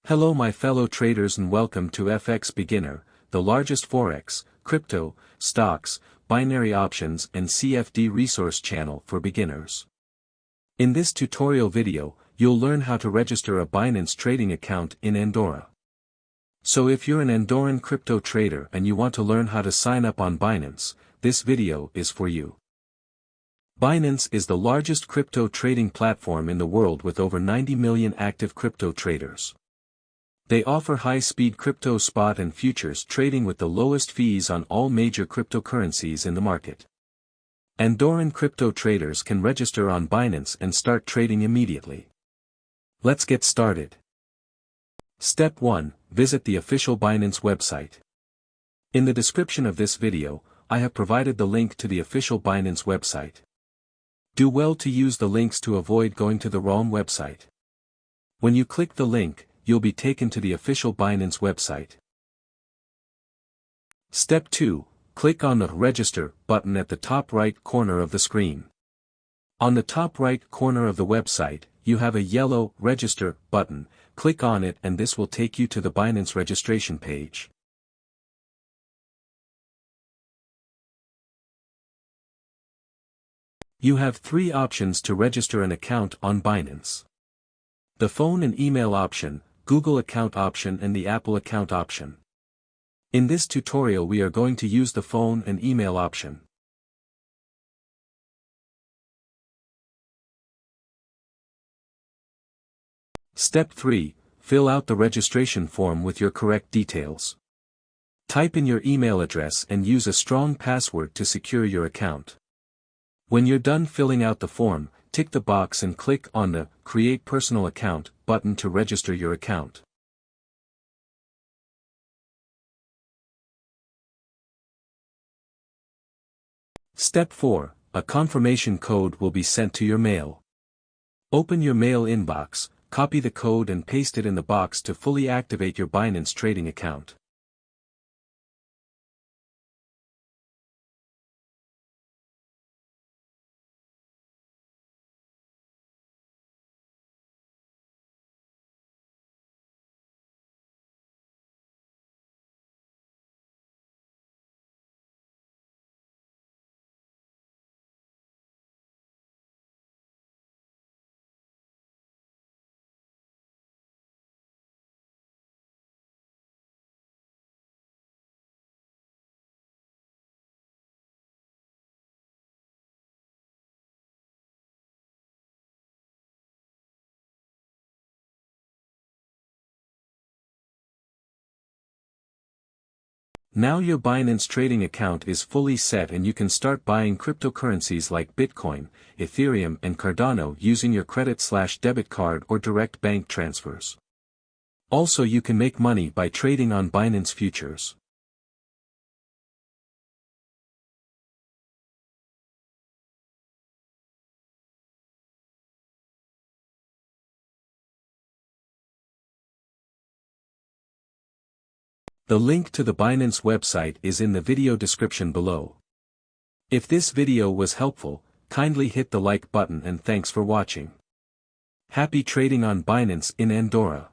Hello my fellow traders and welcome to FX Beginner, the largest forex, crypto, stocks, binary options and CFD resource channel for beginners. In this tutorial video, you'll learn how to register a Binance trading account in Andorra. So if you're an Andorran crypto trader and you want to learn how to sign up on Binance, this video is for you. Binance is the largest crypto trading platform in the world with over 90 million active crypto traders. They offer high-speed crypto spot and futures trading with the lowest fees on all major cryptocurrencies in the market. Andorran crypto traders can register on Binance and start trading immediately. Let's get started. Step 1. Visit the official Binance website. In the description of this video, I have provided the link to the official Binance website. Do well to use the links to avoid going to the wrong website. When you click the link, you'll be taken to the official Binance website. Step 2. Click on the Register button at the top right corner of the screen. On the top right corner of the website, you have a yellow Register button. Click on it and this will take you to the Binance registration page. You have 3 options to register an account on Binance. The phone and email option, Google account option and the Apple account option. In this tutorial we are going to use the phone and email option. Step 3. Fill out the registration form with your correct details. Type in your email address and use a strong password to secure your account. When you're done filling out the form, tick the box and click on the Create Personal Account button to register your account. Step 4. A confirmation code will be sent to your mail. Open your mail inbox, copy the code and paste it in the box to fully activate your Binance trading account. Now your Binance trading account is fully set and you can start buying cryptocurrencies like Bitcoin, Ethereum and Cardano using your credit/debit card or direct bank transfers. Also you can make money by trading on Binance futures. The link to the Binance website is in the video description below. If this video was helpful, kindly hit the like button and thanks for watching. Happy trading on Binance in Andorra.